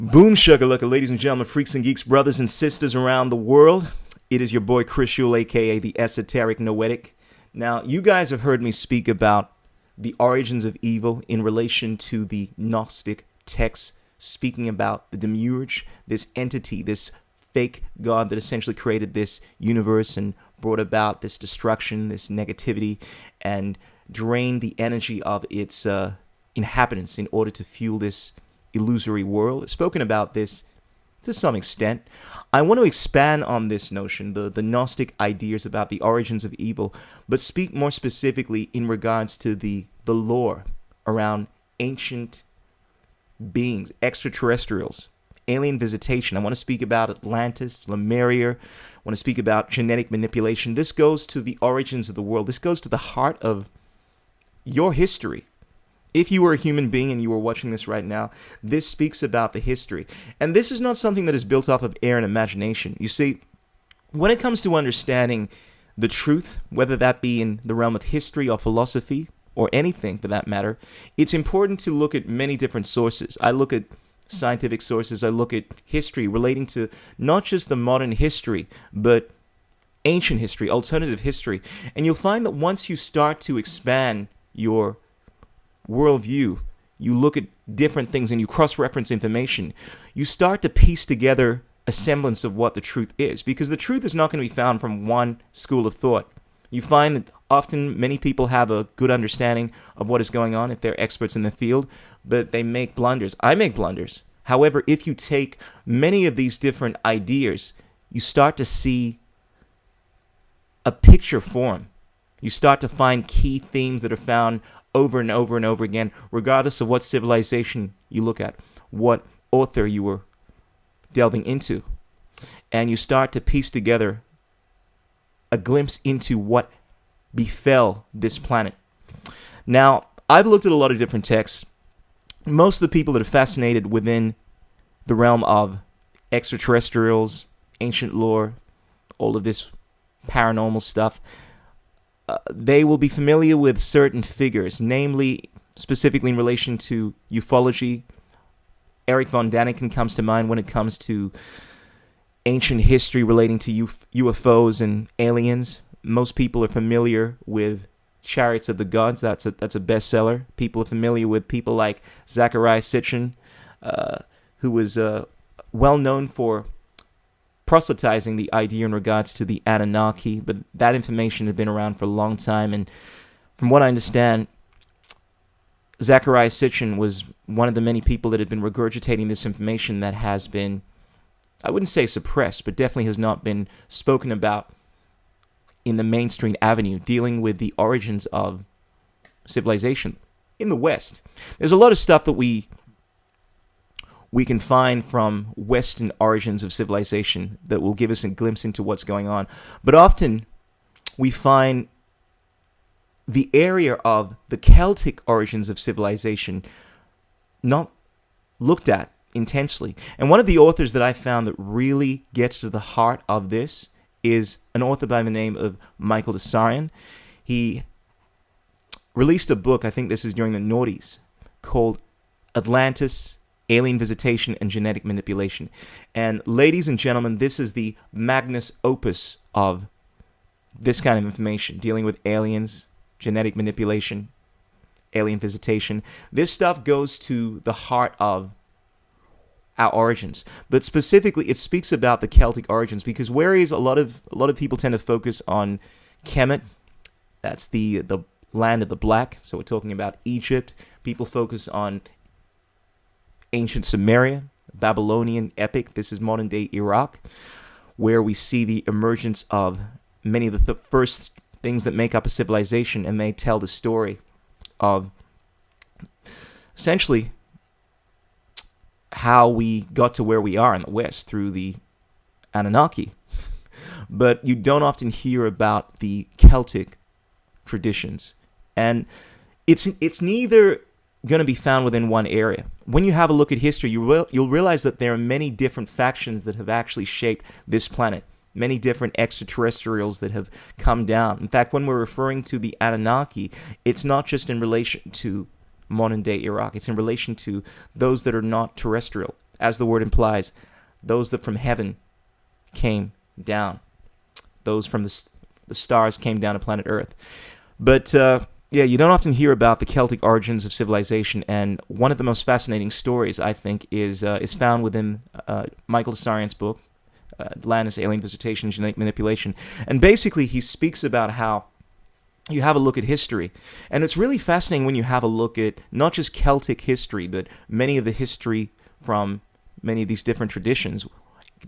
Boom shakalaka, ladies and gentlemen, freaks and geeks, brothers and sisters around the world. It is your boy Chris Yule, aka the Esoteric Noetic. Now, you guys have heard me speak about the origins of evil in relation to the Gnostic texts, speaking about the Demiurge, this entity, this fake god that essentially created this universe and brought about this destruction, this negativity, and drained the energy of its inhabitants in order to fuel this illusory world. I've spoken about this to some extent. I want to expand on this notion, the Gnostic ideas about the origins of evil, but speak more specifically in regards to the lore around ancient beings, extraterrestrials, alien visitation. I want to speak about Atlantis, Lemuria. I want to speak about genetic manipulation. This goes to the origins of the world. This goes to the heart of your history. If you were a human being and you were watching this right now, this speaks about the history. And this is not something that is built off of air and imagination. You see, when it comes to understanding the truth, whether that be in the realm of history or philosophy or anything for that matter, it's important to look at many different sources. I look at scientific sources. I look at history relating to not just the modern history, but ancient history, alternative history. And you'll find that once you start to expand your worldview, you look at different things and you cross-reference information, you start to piece together a semblance of what the truth is, because the truth is not going to be found from one school of thought. You find that often many people have a good understanding of what is going on if they're experts in the field, but they make blunders. I make blunders. However, if you take many of these different ideas, you start to see a picture form. You start to find key themes that are found over and over and over again, regardless of what civilization you look at, what author you were delving into. And you start to piece together a glimpse into what befell this planet. Now, I've looked at a lot of different texts. Most of the people that are fascinated within the realm of extraterrestrials, ancient lore, all of this paranormal stuff, they will be familiar with certain figures, namely, specifically in relation to ufology. Eric von Daniken comes to mind when it comes to ancient history relating to UFOs and aliens. Most people are familiar with Chariots of the Gods. That's a bestseller. People are familiar with people like Zecharia Sitchin, who was well known for proselytizing the idea in regards to the Anunnaki, but that information had been around for a long time, and from what I understand, Zecharia Sitchin was one of the many people that had been regurgitating this information that has been, I wouldn't say suppressed, but definitely has not been spoken about in the mainstream avenue, dealing with the origins of civilization in the West. There's a lot of stuff that we can find from Western origins of civilization that will give us a glimpse into what's going on. But often we find the area of the Celtic origins of civilization not looked at intensely. And one of the authors that I found that really gets to the heart of this is an author by the name of Michael Dessarion. He released a book, I think this is during the noughties, called Atlantis, Alien Visitation and Genetic Manipulation. And ladies and gentlemen, this is the magnus opus of this kind of information, dealing with aliens, genetic manipulation, alien visitation. This stuff goes to the heart of our origins. But specifically, it speaks about the Celtic origins, because whereas a lot of people tend to focus on Kemet, that's the land of the black, so we're talking about Egypt. People focus on ancient Sumeria, Babylonian epic. This is modern day Iraq, where we see the emergence of many of the first things that make up a civilization, and they tell the story of essentially how we got to where we are in the West through the Anunnaki. But you don't often hear about the Celtic traditions, and it's neither going to be found within one area. When you have a look at history, you'll realize that there are many different factions that have actually shaped this planet, many different extraterrestrials that have come down. In fact, when we're referring to the Anunnaki, it's not just in relation to modern day Iraq, it's in relation to those that are not terrestrial, as the word implies, those that from heaven came down. Those from the stars came down to planet Earth. But you don't often hear about the Celtic origins of civilization, and one of the most fascinating stories, I think, is found within Michael Dessarion's book, Atlantis, Alien Visitation, and Genetic Manipulation. And basically, he speaks about how you have a look at history. And it's really fascinating when you have a look at not just Celtic history, but many of the history from many of these different traditions.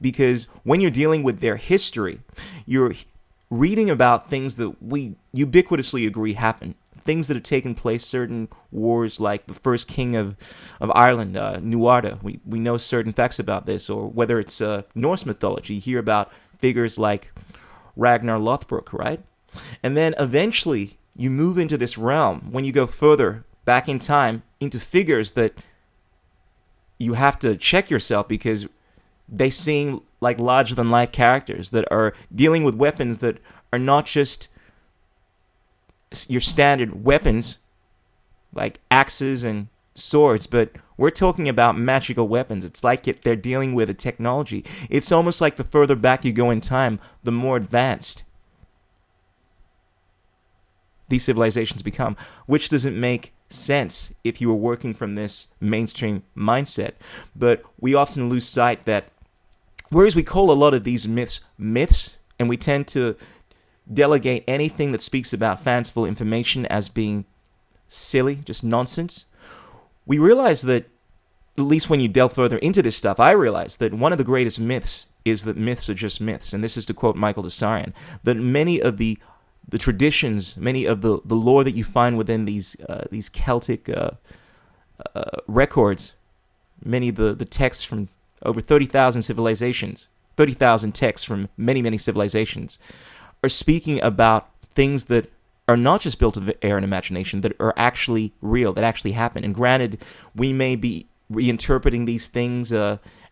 Because when you're dealing with their history, you're reading about things that we ubiquitously agree happened. Things that have taken place, certain wars like the first king of Ireland, Nuada. We know certain facts about this. Or whether it's Norse mythology, you hear about figures like Ragnar Lothbrok, right? And then eventually you move into this realm, when you go further back in time, into figures that you have to check yourself because they seem like larger-than-life characters that are dealing with weapons that are not just your standard weapons, like axes and swords, but we're talking about magical weapons. It's like they're dealing with a technology. It's almost like the further back you go in time, the more advanced these civilizations become, which doesn't make sense if you were working from this mainstream mindset. But we often lose sight that whereas we call a lot of these myths, and we tend to delegate anything that speaks about fanciful information as being silly, just nonsense, we realize that, at least when you delve further into this stuff, I realize that one of the greatest myths is that myths are just myths. And this is to quote Michael Dessarion, that many of the traditions, many of the lore that you find within these Celtic records, many of the texts from over 30,000 civilizations, 30,000 texts from many, many civilizations, are speaking about things that are not just built of air and imagination, that are actually real, that actually happen. And granted, we may be reinterpreting these things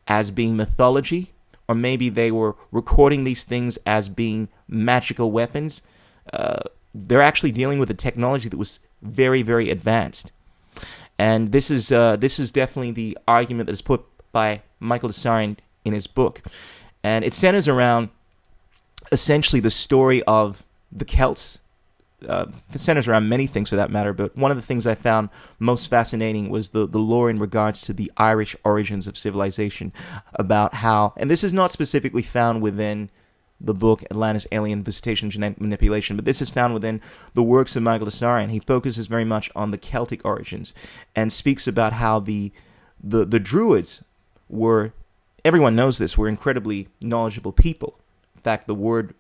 as being mythology, or maybe they were recording these things as being magical weapons. They're actually dealing with a technology that was very, very advanced. And this is definitely the argument that is put by Michael Dessarion in his book. And it centers around essentially the story of the Celts. It centers around many things for that matter, but one of the things I found most fascinating was the lore in regards to the Irish origins of civilization, about how, and this is not specifically found within the book Atlantis, Alien Visitation, and Genetic Manipulation, but this is found within the works of Michael Dessarion. He focuses very much on the Celtic origins and speaks about how the Druids were, everyone knows this, were incredibly knowledgeable people. In fact, the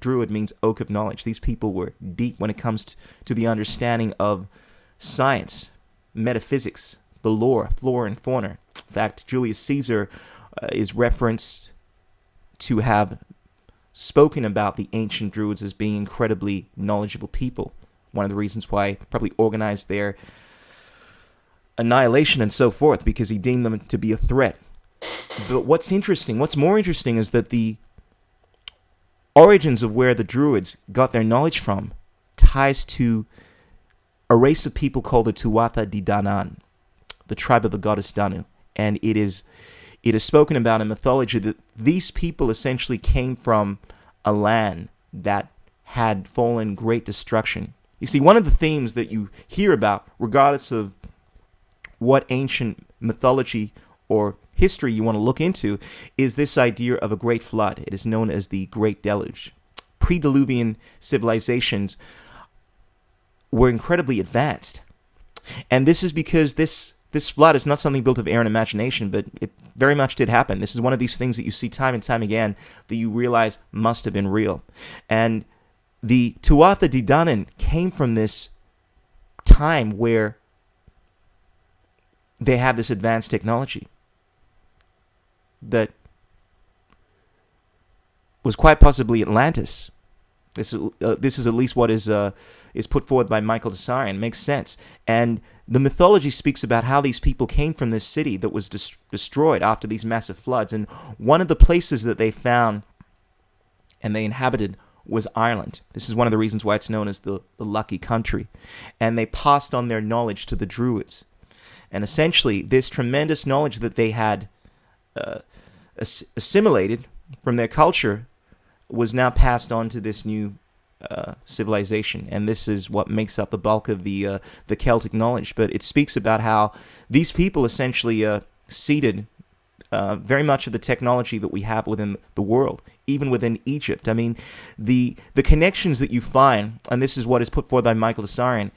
Druid means oak of knowledge. These people were deep when it comes to the understanding of science, metaphysics, the lore, flora and fauna. In fact, Julius Caesar is referenced to have spoken about the ancient Druids as being incredibly knowledgeable people. One of the reasons why he probably organized their annihilation and so forth, because he deemed them to be a threat. But what's more interesting is that the origins of where the Druids got their knowledge from ties to a race of people called the Tuatha De Danann, the tribe of the goddess Danu. And it is spoken about in mythology that these people essentially came from a land that had fallen great destruction. You see, one of the themes that you hear about, regardless of what ancient mythology or history you want to look into, is this idea of a great flood. It is known as the Great Deluge. Pre-Diluvian civilizations were incredibly advanced. And this is because this flood is not something built of air and imagination, but it very much did happen. This is one of these things that you see time and time again that you realize must have been real. And the Tuatha De Danann came from this time where they had this advanced technology that was quite possibly Atlantis. This is at least what is put forward by Michael Dessarion. It makes sense. And the mythology speaks about how these people came from this city that was destroyed after these massive floods. And one of the places that they found and they inhabited was Ireland. This is one of the reasons why it's known as the Lucky Country. And they passed on their knowledge to the Druids. And essentially, this tremendous knowledge that they had assimilated from their culture was now passed on to this new civilization, and this is what makes up the bulk of the Celtic knowledge. But it speaks about how these people essentially seeded very much of the technology that we have within the world, even within Egypt. I mean, the connections that you find, and this is what is put forth by Michael Dessarion,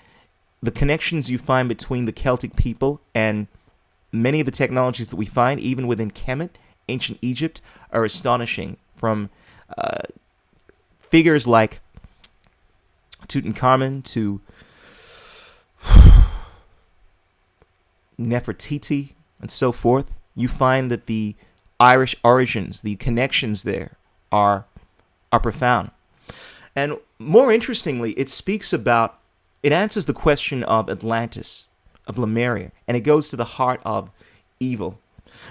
the connections you find between the Celtic people and many of the technologies that we find, even within Kemet, ancient Egypt, are astonishing. From figures like Tutankhamun to Nefertiti and so forth, you find that the Irish origins, the connections there are profound. And more interestingly, it answers the question of Atlantis, of Lemuria, and it goes to the heart of evil.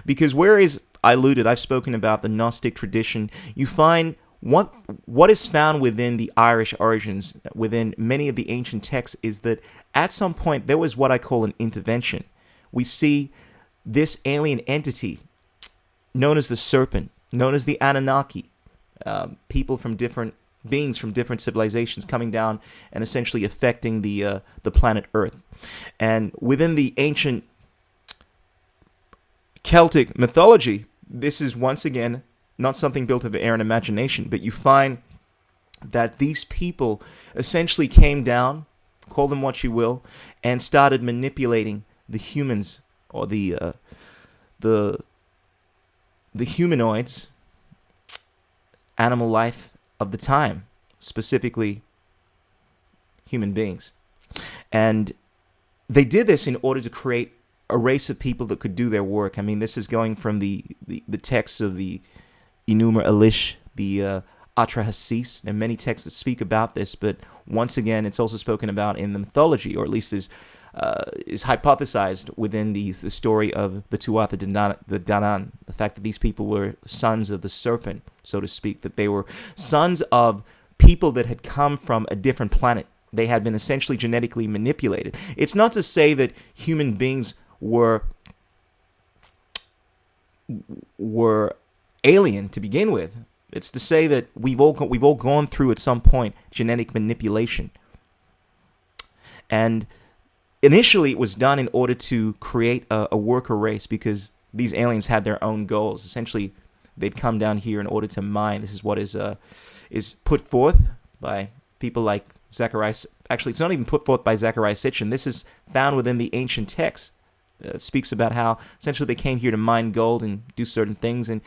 Because whereas I've spoken about the Gnostic tradition, you find what is found within the Irish origins, within many of the ancient texts, is that at some point there was what I call an intervention. We see this alien entity known as the Serpent, known as the Anunnaki, beings from different civilizations coming down and essentially affecting the planet Earth. And within the ancient Celtic mythology, this is once again not something built of air and imagination, but you find that these people essentially came down, call them what you will, and started manipulating the humans, or the humanoids, animal life of the time, specifically human beings. And they did this in order to create a race of people that could do their work. I mean, this is going from the texts of the Enuma Elish, the Atrahasis. There are many texts that speak about this, but once again, it's also spoken about in the mythology, or at least is hypothesized within the story of the Tuatha De Danann, the fact that these people were sons of the serpent, so to speak, that they were sons of people that had come from a different planet. They had been essentially genetically manipulated. It's not to say that human beings were alien to begin with. It's to say that we've all gone through at some point genetic manipulation. And initially it was done in order to create a worker race, because these aliens had their own goals. Essentially, they'd come down here in order to mine. This is what is put forth by people like Zechariah. Actually, it's not even put forth by Zechariah Sitchin. This is found within the ancient texts. It speaks about how essentially they came here to mine gold and do certain things, and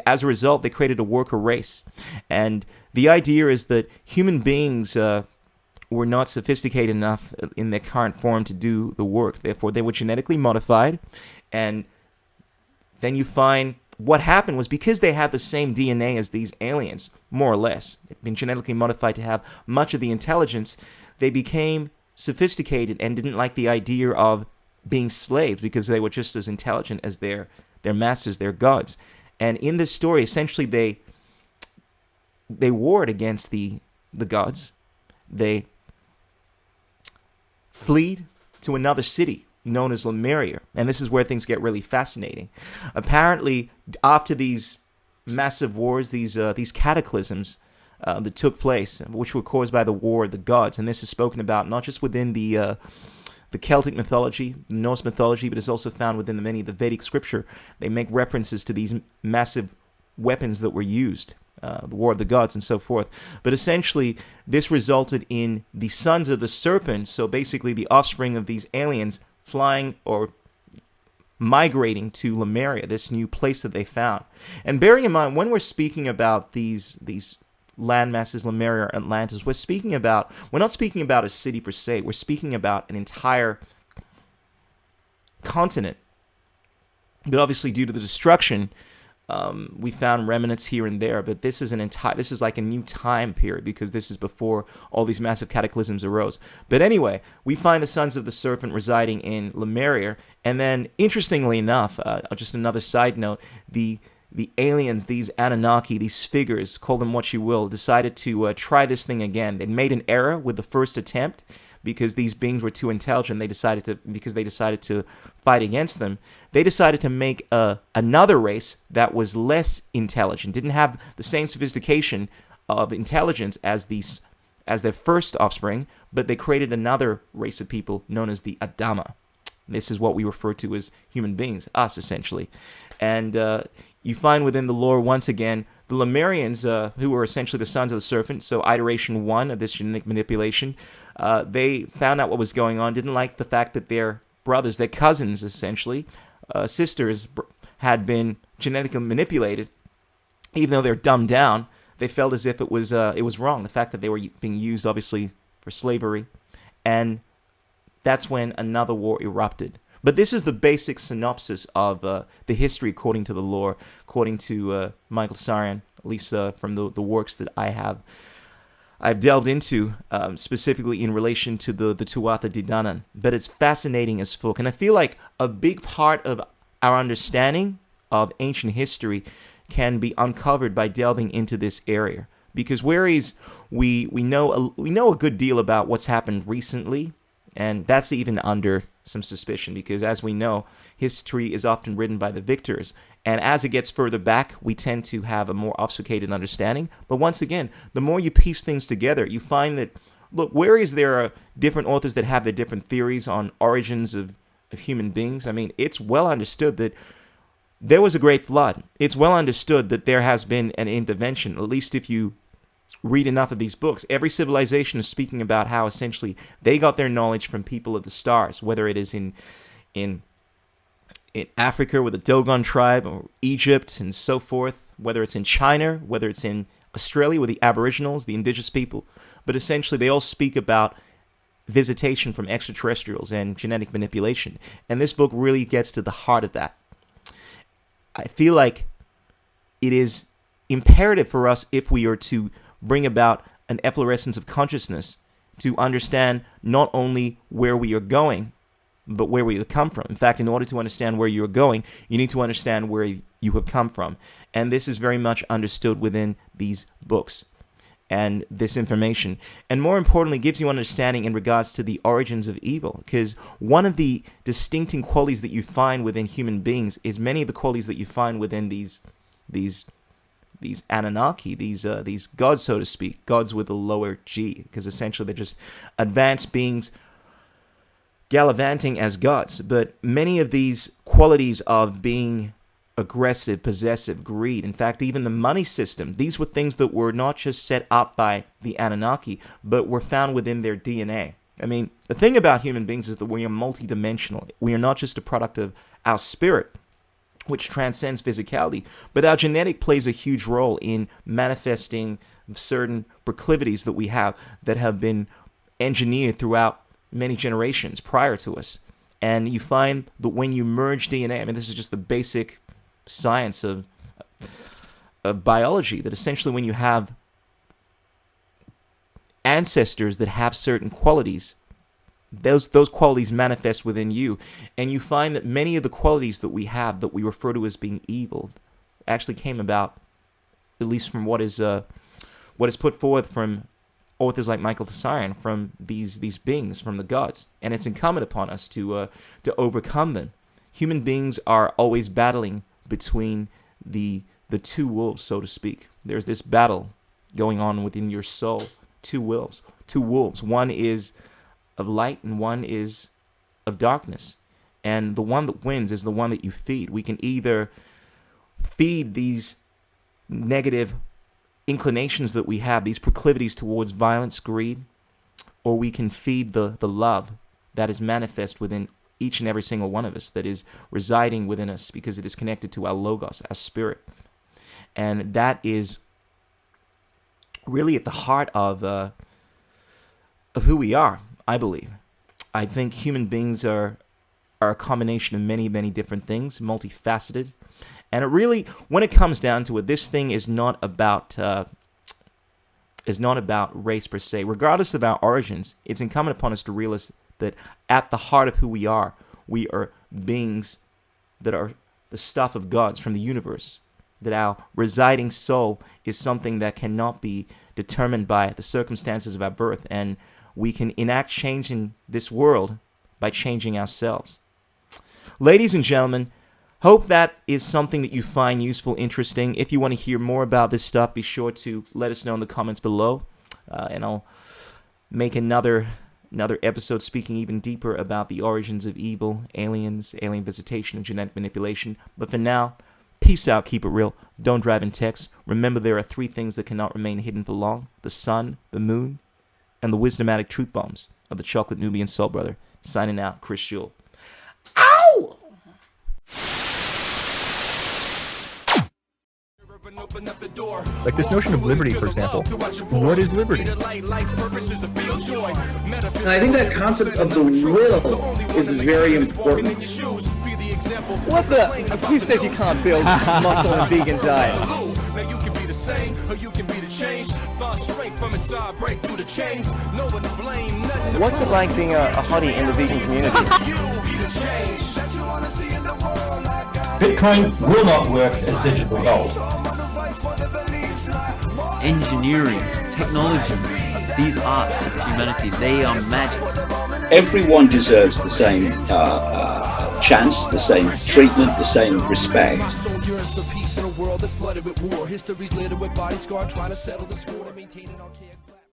as a result, they created a worker race. And the idea is that human beings were not sophisticated enough in their current form to do the work. Therefore, they were genetically modified, and then you find what happened was, because they had the same DNA as these aliens, more or less, they'd been genetically modified to have much of the intelligence, they became sophisticated and didn't like the idea of being slaves, because they were just as intelligent as their masters, their gods. And in this story, essentially, they warred against the gods. They fled to another city known as Lemuria, and this is where things get really fascinating. Apparently, after these massive wars, these cataclysms that took place, which were caused by the war of the gods, and this is spoken about not just within the Celtic mythology, the Norse mythology, but it's also found within many of the Vedic scripture. They make references to these massive weapons that were used, the war of the gods and so forth. But essentially, this resulted in the sons of the serpent, so basically the offspring of these aliens, flying or migrating to Lemuria, this new place that they found. And bearing in mind, when we're speaking about these land masses, Lemuria or Atlantis, we're not speaking about a city per se, we're speaking about an entire continent. But obviously, due to the destruction, we found remnants here and there, but this is like a new time period, because this is before all these massive cataclysms arose. But anyway, we find the sons of the serpent residing in Lemuria, and then, interestingly enough, just another side note, the aliens, these Anunnaki, these figures, call them what you will, decided to try this thing again. They made an error with the first attempt, because these beings were too intelligent. Because they decided to fight against them. They decided to make another race that was less intelligent, didn't have the same sophistication of intelligence as their first offspring, but they created another race of people known as the Adama. This is what we refer to as human beings, us essentially. And you find within the lore, once again, the Lemurians, who were essentially the sons of the Serpent, so iteration 1 of this genetic manipulation, they found out what was going on, didn't like the fact that their brothers, their cousins essentially, sisters, had been genetically manipulated. Even though they're dumbed down, they felt as if it was wrong. The fact that they were being used, obviously, for slavery. And that's when another war erupted. But this is the basic synopsis of the history according to the lore, according to Michael Dessarion, at least from the works that I've delved into, specifically in relation to the Tuatha De Danann. But it's fascinating as fuck. And I feel like a big part of our understanding of ancient history can be uncovered by delving into this area. Because whereas we know a good deal about what's happened recently, and that's even under some suspicion, because as we know, history is often written by the victors. And as it gets further back, we tend to have a more obfuscated understanding. But once again, the more you piece things together, you find that, look, whereas there are different authors that have their different theories on origins of human beings, I mean, it's well understood that there was a great flood. It's well understood that there has been an intervention, at least if you read enough of these books. Every civilization is speaking about how essentially they got their knowledge from people of the stars, whether it is in Africa with the Dogon tribe, or Egypt and so forth, whether it's in China, whether it's in Australia with the Aboriginals, the indigenous people. But essentially they all speak about visitation from extraterrestrials and genetic manipulation. And this book really gets to the heart of that. I feel like it is imperative for us, if we are to bring about an efflorescence of consciousness, to understand not only where we are going, but where we have come from. In fact, in order to understand where you're going, you need to understand where you have come from. And this is very much understood within these books and this information. And more importantly, gives you understanding in regards to the origins of evil. Because one of the distincting qualities that you find within human beings is many of the qualities that you find within these Anunnaki, these gods, so to speak, gods with a lower G, because essentially they're just advanced beings gallivanting as gods. But many of these qualities of being aggressive, possessive, greed, in fact, even the money system, these were things that were not just set up by the Anunnaki, but were found within their DNA. I mean, the thing about human beings is that we are multidimensional. We are not just a product of our spirit, which transcends physicality, but our genetic plays a huge role in manifesting certain proclivities that we have that have been engineered throughout many generations prior to us. And you find that when you merge DNA, I mean, this is just the basic science of biology, that essentially when you have ancestors that have certain qualities, those qualities manifest within you, and you find that many of the qualities that we have that we refer to as being evil actually came about, at least from what is put forth from authors like Michael Dessarion, from these beings, from the gods, and it's incumbent upon us to overcome them. Human beings are always battling between the two wolves, so to speak. There's this battle going on within your soul. Two wolves. One is of light and one is of darkness. And the one that wins is the one that you feed. We can either feed these negative inclinations that we have, these proclivities towards violence, greed, or we can feed the love that is manifest within each and every single one of us, that is residing within us because it is connected to our logos, our spirit. And that is really at the heart of who we are, I believe. I think human beings are a combination of many, many different things, multifaceted. And it really, when it comes down to it, this thing is not about race per se. Regardless of our origins, it's incumbent upon us to realize that at the heart of who we are beings that are the stuff of gods from the universe. That our residing soul is something that cannot be determined by the circumstances of our birth. And we can enact change in this world by changing ourselves. Ladies and gentlemen, hope that is something that you find useful, interesting. If you want to hear more about this stuff, be sure to let us know in the comments below, and I'll make another episode speaking even deeper about the origins of evil, aliens, alien visitation, and genetic manipulation. But for now, peace out, keep it real, don't drive in text. Remember, there are 3 things that cannot remain hidden for long: the sun, the moon, and the wisdomatic truth bombs of the Chocolate Nubian Soul Brother. Signing out, Chris Shule. Ow! Like this notion of liberty, for example. What is liberty? And I think that concept of the will is very important. What the? Who says you can't build muscle in a vegan diet? What's it like being a hottie in the vegan community? Bitcoin will not work as digital gold. Engineering, technology, these arts of humanity, they are magic. Everyone deserves the same chance, the same treatment, the same respect. Peace in a world that's flooded with war. History's littered with body scar, trying to settle the score to maintain an archaic